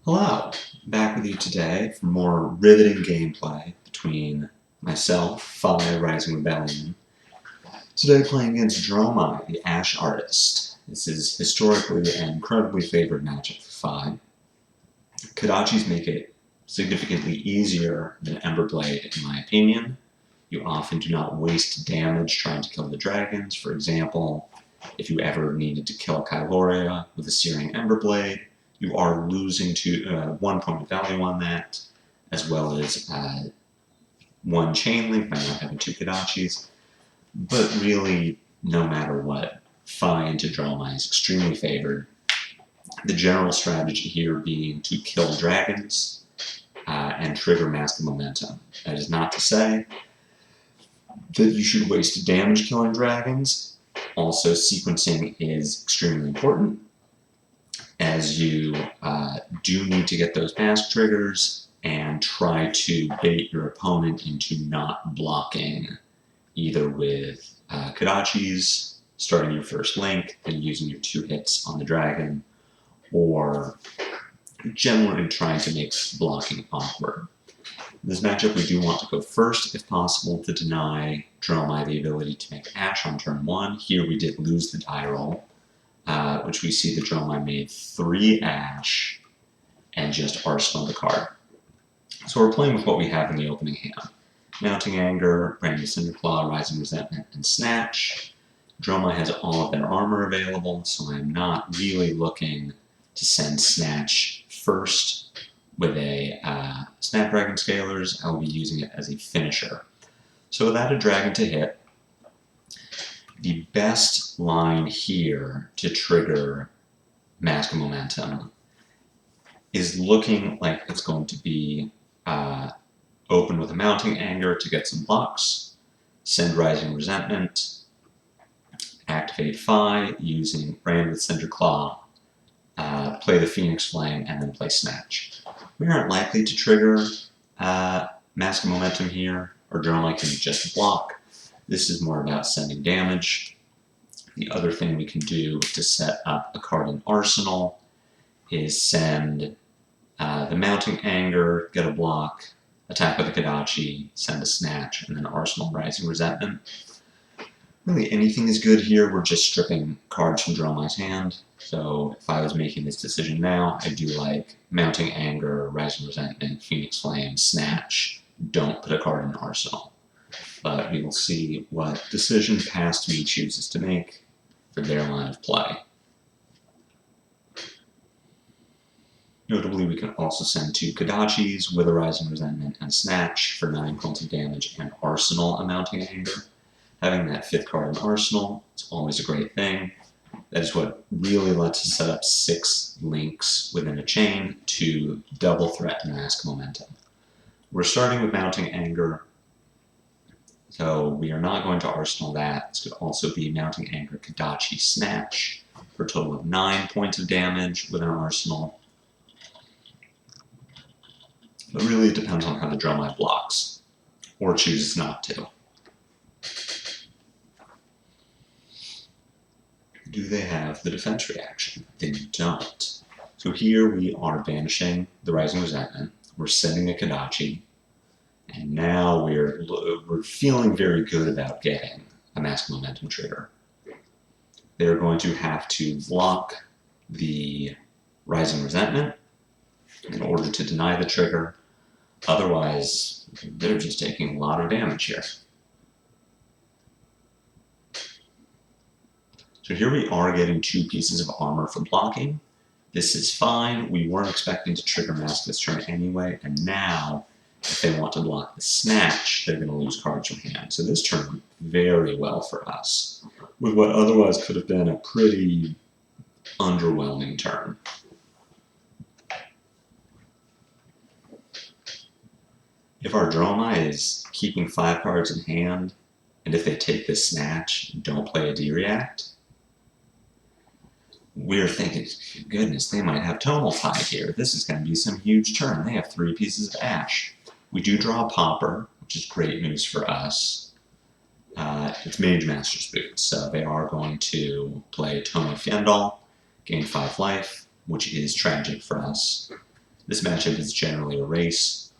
Hello, back with you today for more riveting gameplay between myself, FaB, Rising Rebellion. Today playing against Dromai, the Ash Artist. This is historically an incredibly favored matchup for FaB. Kodachis make it significantly easier than Emberblade, in my opinion. You often do not waste damage trying to kill the dragons. For example, if you ever needed to kill Kyloria with a Searing Emberblade, you are losing 1 point of value on that, as well as 1 chain link by not having 2 Kodachis. But really, no matter what, FaB into Dromai is extremely favored. The general strategy here being to kill dragons and trigger Mask of Momentum. That is not to say that you should waste damage killing dragons. Also, sequencing is extremely important, as you do need to get those mask triggers and try to bait your opponent into not blocking, either with Kodachis, starting your first link, and using your 2 hits on the dragon, or generally trying to make blocking awkward. In this matchup, we do want to go first, if possible, to deny Dromai the ability to make Ash on turn 1. Here we did lose the die roll, which we see that Dromai made 3 Ash and just arsenal the card. So we're playing with what we have in the opening hand. Mounting Anger, Brand Cinderclaw, Rising Resentment, and Snatch. Dromai has all of their armor available, so I'm not really looking to send Snatch first with a Snapdragon Scalers. I'll be using it as a finisher. So without a dragon to hit, the best line here to trigger Mask of Momentum is looking like it's going to be open with a Mounting Anger to get some blocks, send Rising Resentment, activate FaB using Brand with Cinderclaw, play the Phoenix Flame, and then play Snatch. We aren't likely to trigger Mask of Momentum here, or Dromai can just block. This is more about sending damage. The other thing we can do to set up a card in Arsenal is send the Mounting Anger, get a block, attack with a Kodachi, send a Snatch, and then Arsenal Rising Resentment. Really anything is good here. We're just stripping cards from Dromai's hand. So if I was making this decision now, I do like Mounting Anger, Rising Resentment, Phoenix Flame, Snatch. Don't put a card in Arsenal. But we will see what decision past me chooses to make for their line of play. Notably, we can also send 2 Kodachis with a Rising Resentment and Snatch for 9 points of damage and Arsenal a Mounting Anger. Having that 5th card in Arsenal is always a great thing. That is what really lets us set up 6 links within a chain to double threaten Mask Momentum. We're starting with Mounting Anger, so we are not going to Arsenal that. This could also be Mounting Anger, Kodachi, Snatch for a total of 9 points of damage with an Arsenal. But really it depends on how the Dromai blocks, or chooses not to. Do they have the defense reaction? They don't. So here we are banishing the Rising Resentment. We're sending a Kodachi, and now we're feeling very good about getting a Mask of Momentum trigger. They're going to have to block the Rising Resentment in order to deny the trigger. Otherwise, they're just taking a lot of damage here. So here we are getting 2 pieces of armor for blocking. This is fine. We weren't expecting to trigger Mask this turn anyway, and now, if they want to block the Snatch, they're going to lose cards from hand. So this turned very well for us, with what otherwise could have been a pretty underwhelming turn. If our Dromai is keeping 5 cards in hand, and if they take this Snatch, don't play a D-React, we're thinking, goodness, they might have Tonal Tide here. This is going to be some huge turn. They have 3 pieces of Ash. We do draw a Popper, which is great news for us. It's Mage Master's Boot, so they are going to play Tono Fjendal, gain 5 life, which is tragic for us. This matchup is generally a race.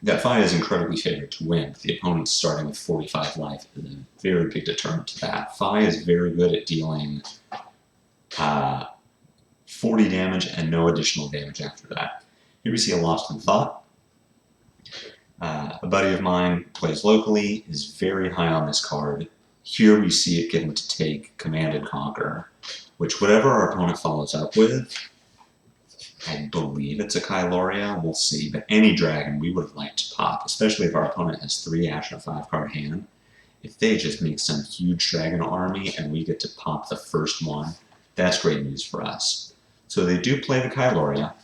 That FaB is incredibly favored to win. The opponent starting with 45 life is a very big deterrent to that. FaB is very good at dealing 40 damage and no additional damage after that. Here we see a Lost in Thought. A buddy of mine plays locally, is very high on this card. Here we see it getting to take Command and Conquer, which whatever our opponent follows up with, I believe it's a Kyloria, we'll see, but any dragon we would have liked to pop, especially if our opponent has 3 Ash and a 5-card hand. If they just make some huge dragon army and we get to pop the first one, that's great news for us. So they do play the Kyloria.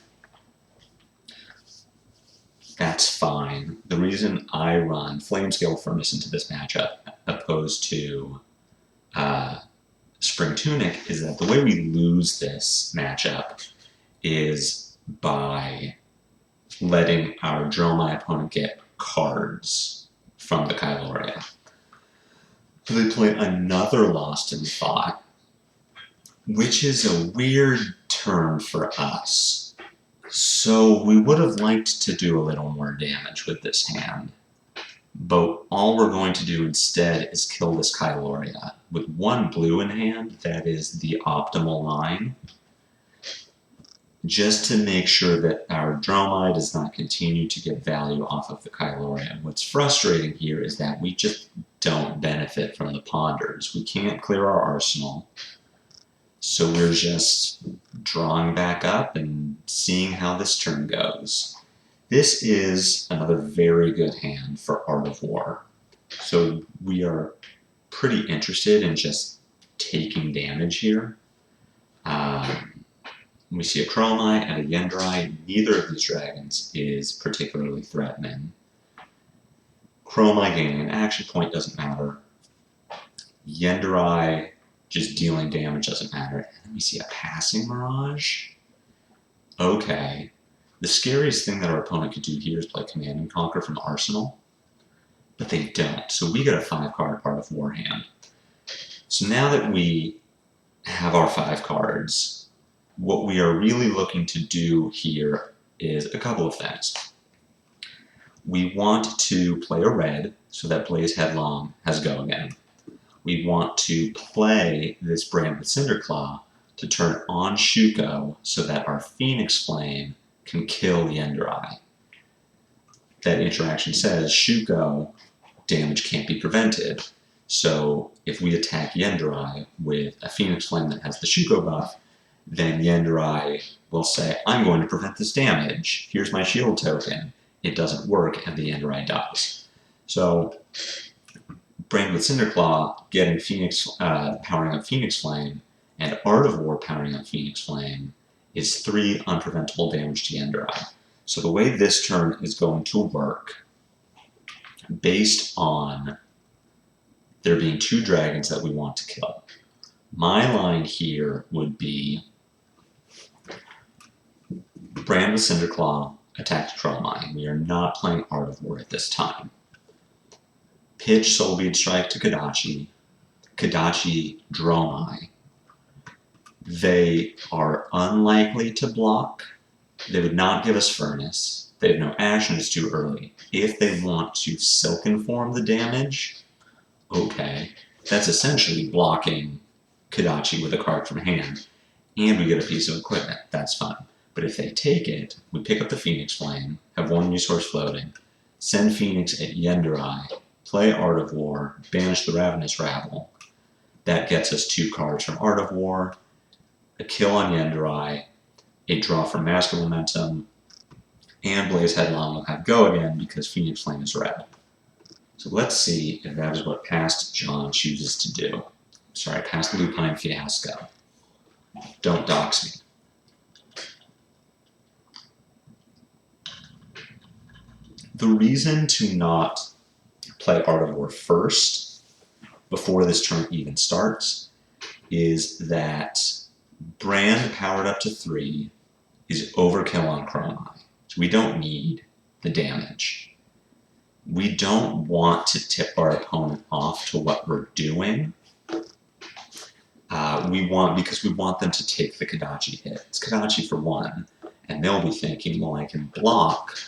That's fine. The reason I run Flamescale Furnace into this matchup opposed to Spring Tunic is that the way we lose this matchup is by letting our Dromai opponent get cards from the Kyloria. So they play another Lost in Thought, which is a weird turn for us. So we would have liked to do a little more damage with this hand, but all we're going to do instead is kill this Kyloria. With 1 blue in hand, that is the optimal line, just to make sure that our Dromai does not continue to get value off of the Kyloria. What's frustrating here is that we just don't benefit from the Ponders. We can't clear our arsenal, so we're just drawing back up and seeing how this turn goes. This is another very good hand for Art of War. So we are pretty interested in just taking damage here. We see a Dromai and a Yendrai. Neither of these dragons is particularly threatening. Dromai gaining an action point doesn't matter. Yendrai just dealing damage doesn't matter. And then we see a Passing Mirage. Okay. The scariest thing that our opponent could do here is play Command and Conquer from Arsenal, but they don't. So we get a 5-card Art of War hand. So now that we have our 5 cards, what we are really looking to do here is a couple of things. We want to play a red so that Blaze Headlong has go again. We want to play this Brand with Cinderclaw to turn on Shuko so that our Phoenix Flame can kill Yendrai. That interaction says Shuko damage can't be prevented. So if we attack Yendrai with a Phoenix Flame that has the Shuko buff, then Yendrai will say, I'm going to prevent this damage. Here's my shield token. It doesn't work, and the Yendrai dies. So Brand with Cinderclaw getting powering up Phoenix Flame, and Art of War powering up Phoenix Flame is 3 unpreventable damage to Yendrai. So the way this turn is going to work, based on there being 2 dragons that we want to kill, my line here would be Brand with Cinderclaw, attack Dromai. We are not playing Art of War at this time. Pitch Soulbead Strike to Kodachi, Kodachi Dromai. They are unlikely to block. They would not give us Furnace. They have no action, it's too early. If they want to Silken Form the damage, okay. That's essentially blocking Kodachi with a card from hand, and we get a piece of equipment. That's fine. But if they take it, we pick up the Phoenix Flame, have 1 resource floating, send Phoenix at Yendrai, play Art of War, banish the Ravenous Rabble. That gets us 2 cards from Art of War, a kill on Yendrai, a draw from Mask of Momentum, and Blaze Headlong will have go again because Phoenix Flame is red. So let's see if that is what Past John chooses to do. Sorry, Past Lupine Fiasco. Don't dox me. The reason to not play Art of War first, before this turn even starts, is that Brand powered up to 3 is overkill on Dromai. So we don't need the damage. We don't want to tip our opponent off to what we're doing. Because we want them to take the Kodachi hit. It's Kodachi for 1, And they'll be thinking, well, I can block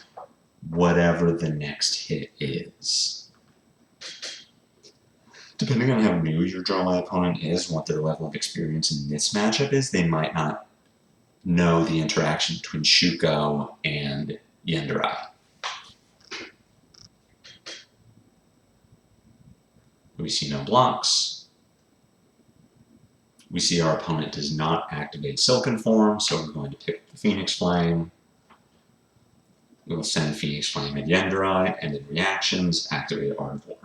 whatever the next hit is. Depending on how new your Dromai opponent is and what their level of experience in this matchup is, they might not know the interaction between Shuko and Yenderai. We see no blocks. We see our opponent does not activate Silken Form, so we're going to pick up the Phoenix Flame. We will send Phoenix Flame at Yenderai, and in reactions, activate Ardor.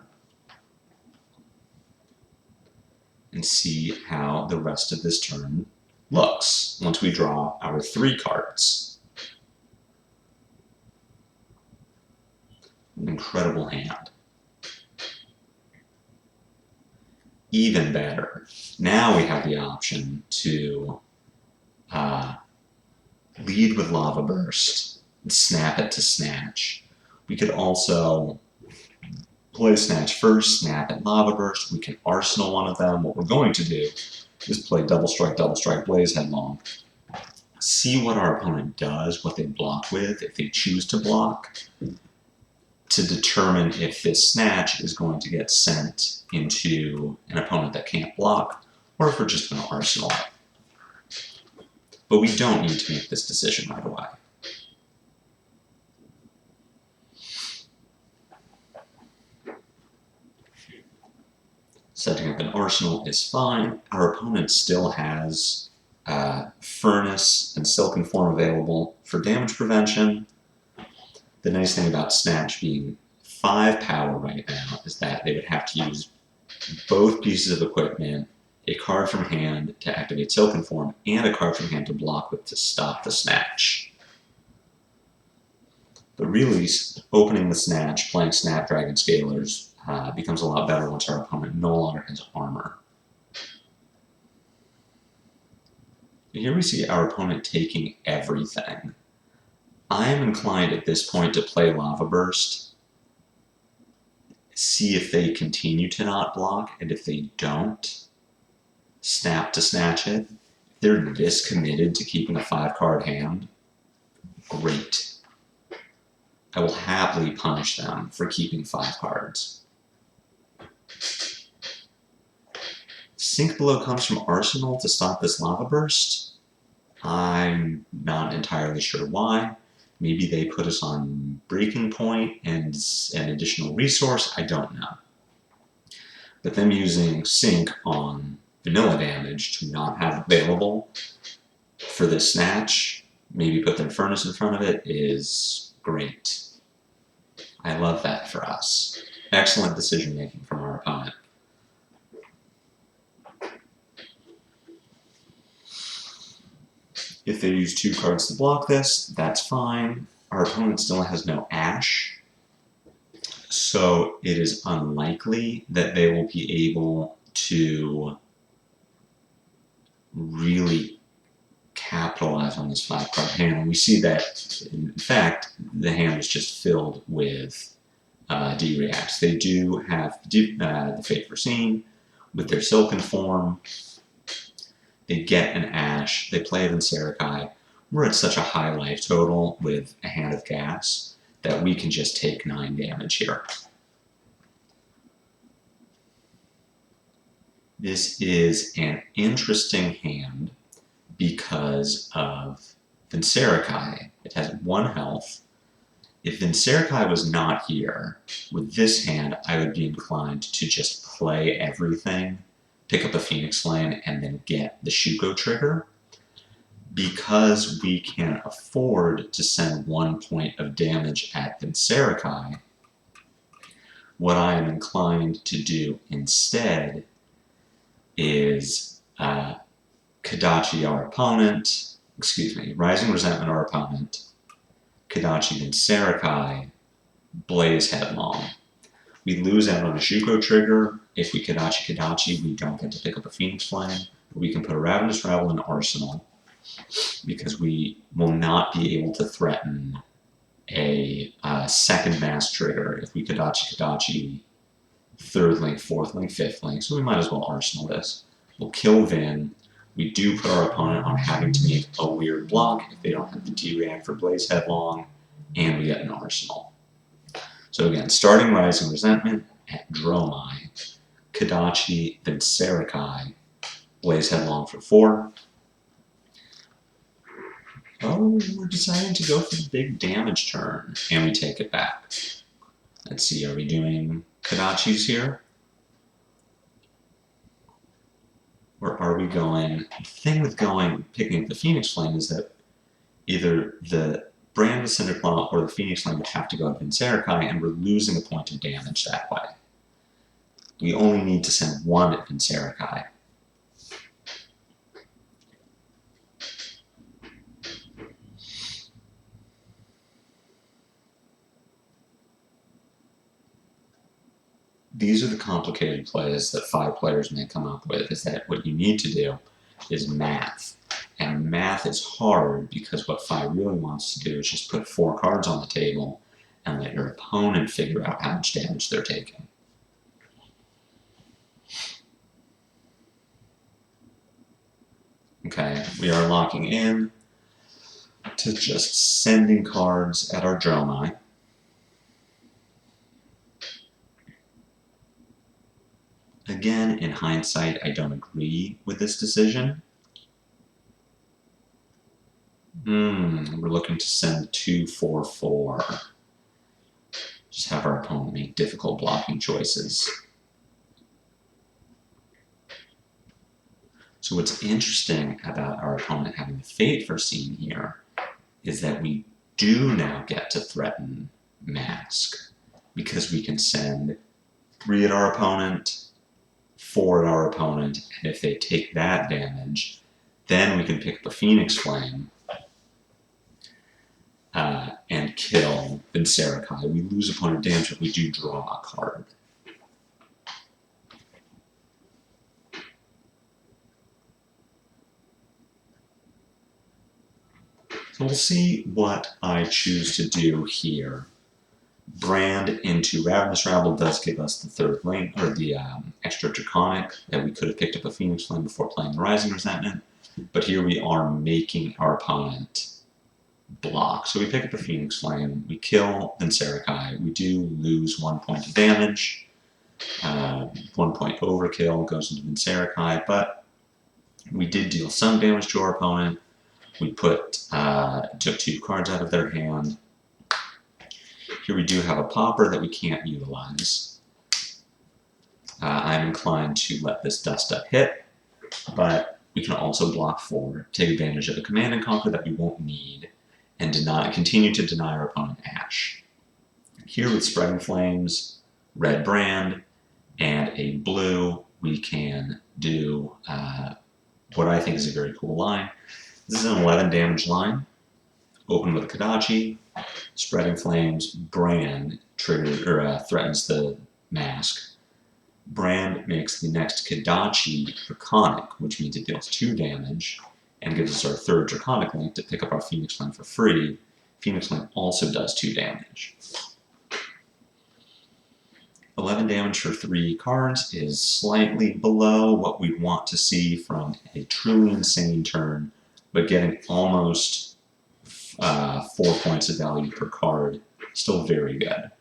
And see how the rest of this turn looks once we draw our 3 cards. An incredible hand. Even better, now we have the option to lead with Lava Burst and snap it to Snatch. We could also play Snatch first, snap at Lava Burst. We can Arsenal one of them. What we're going to do is play Double Strike, Blaze Headlong. See what our opponent does, what they block with, if they choose to block, to determine if this Snatch is going to get sent into an opponent that can't block, or if we're just going to Arsenal it. But we don't need to make this decision right away. Setting up an Arsenal is fine. Our opponent still has Furnace and Silken Form available for damage prevention. The nice thing about Snatch being 5 power right now is that they would have to use both pieces of equipment, a card from hand to activate Silken Form, and a card from hand to block with to stop the Snatch. But really, opening the Snatch, playing Snapdragon Scalers, becomes a lot better once our opponent no longer has armor. Here we see our opponent taking everything. I am inclined at this point to play Lava Burst, see if they continue to not block, and if they don't, snap to Snatch it. If they're this committed to keeping a 5-card hand, great. I will happily punish them for keeping 5 cards. Sink Below comes from Arsenal to stop this Lava Burst. I'm not entirely sure why. Maybe they put us on breaking point and an additional resource, I don't know. But them using Sink on vanilla damage to not have available for this Snatch, maybe put their Furnace in front of it, is great. I love that for us. Excellent decision making from our opponent. If they use 2 cards to block this, that's fine. Our opponent still has no Ash, so it is unlikely that they will be able to really capitalize on this 5-card hand. And we see that, in fact, the hand is just filled with D-reacts. They do have the Fate Foreseen with their Silken Form. They get an Ash, they play Vincerikai. We're at such a high life total with a hand of gas that we can just take 9 damage here. This is an interesting hand because of Vincerikai. It has 1 health. If Vincerikai was not here, with this hand, I would be inclined to just play everything, pick up a Phoenix Flame, and then get the Shuko trigger. Because we can afford to send 1 point of damage at Vincerikai, what I am inclined to do instead is Kodachi our opponent, Rising Resentment our opponent, Kodachi Vincerikai, Blaze Headlong. We lose out on a Shuko trigger. If we Kodachi, we don't get to pick up a Phoenix Flame, but we can put a Ravenous Rabble in Arsenal because we will not be able to threaten a second mass trigger if we Kodachi 3rd link, 4th link, 5th link, so we might as well Arsenal this. We'll kill Vin, We do put our opponent on having to make a weird block if they don't have the D-React for Blaze Headlong, and we get an Arsenal. So again, starting Rising Resentment at Dromai, Kadachi, then Sarakai, Blaze Headlong for 4. Oh, we're deciding to go for the big damage turn, and we take it back. Let's see, are we doing Kadachis here? Or are we going... The thing with picking up the Phoenix Flame is that either the Brand with Cinderclaw or the Phoenix Flame would have to go up in Sarakai, and we're losing a point of damage that way. We only need to send one in Sarakai. These are the complicated plays that 5 players may come up with, is that what you need to do is math. And math is hard because what FaB really wants to do is just put 4 cards on the table and let your opponent figure out how much damage they're taking. Okay, we are locking in to just sending cards at our Dromai. Again, in hindsight, I don't agree with this decision. We're looking to send 2, 4, 4. Just have our opponent make difficult blocking choices. So what's interesting about our opponent having the Fate foreseen here is that we do now get to threaten Mask, because we can send 3 at our opponent, 4 at our opponent, and if they take that damage, then we can pick up a Phoenix Flame and kill Sarakai. We lose a point of damage, but we do draw a card. So we'll see what I choose to do here. Brand into Ravenous Rabble does give us the 3rd link, or the extra Draconic, that we could have picked up a Phoenix Flame before playing the Rising Resentment, but here we are making our opponent block. So we pick up a Phoenix Flame, we kill Sarakai, we do lose 1 point of damage, 1 point overkill goes into Sarakai, but we did deal some damage to our opponent. We took 2 cards out of their hand. Here we do have a popper that we can't utilize. I'm inclined to let this Dust Up hit, but we can also block 4, take advantage of a Command and Conquer that we won't need, and continue to deny our opponent Ash. Here with Spreading Flames, Red Brand, and a blue, we can do what I think is a very cool line. This is an 11 damage line. Open with a Kadachi, Spreading Flames, Brand threatens the Mask. Brand makes the next Kadachi Draconic, which means it deals 2 damage, and gives us our 3rd Draconic link to pick up our Phoenix Flame for free. Phoenix Flame also does 2 damage. 11 damage for 3 cards is slightly below what we want to see from a truly insane turn, but getting almost 4 points of value per card, still very good.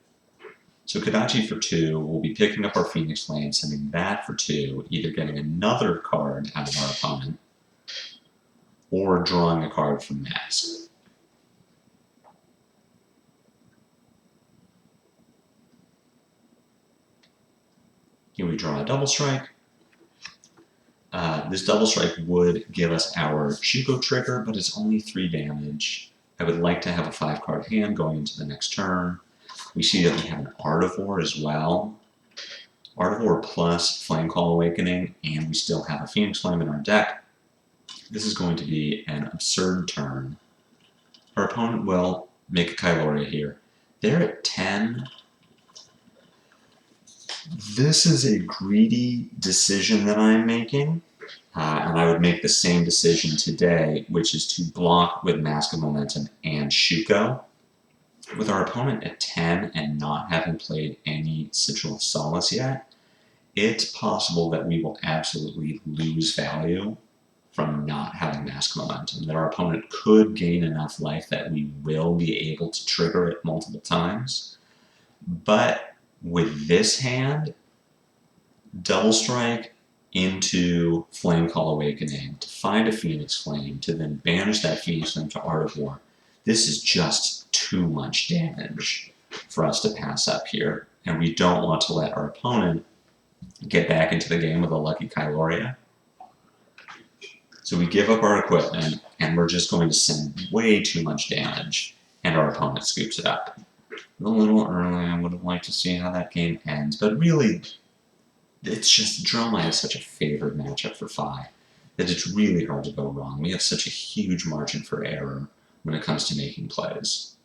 So Kadachi for 2, we'll be picking up our Phoenix Flame, sending that for 2, either getting another card out of our opponent, or drawing a card from Mask. Here we draw a Double Strike. This Double Strike would give us our Shuko trigger, but it's only 3 damage. I would like to have a 5-card hand going into the next turn. We see that we have an Artivore as well. Artivore plus Flamecall Awakening, and we still have a Phoenix Flame in our deck. This is going to be an absurd turn. Our opponent will make a Kyloria here. They're at 10. This is a greedy decision that I'm making, and I would make the same decision today, which is to block with Mask of Momentum and Shuko. With our opponent at 10 and not having played any Sigil of Solace yet, it's possible that we will absolutely lose value from not having mask momentum, that our opponent could gain enough life that we will be able to trigger it multiple times. But with this hand, double strike into Flame Call Awakening to find a Phoenix Flame, to then banish that Phoenix Flame to Art of War. This is just too much damage for us to pass up here, and we don't want to let our opponent get back into the game with a Lucky Kyloria. So we give up our equipment, and we're just going to send way too much damage, and our opponent scoops it up. A little early, I would have liked to see how that game ends, but really, it's just Dromai is such a favored matchup for FaB that it's really hard to go wrong. We have such a huge margin for error when it comes to making plays.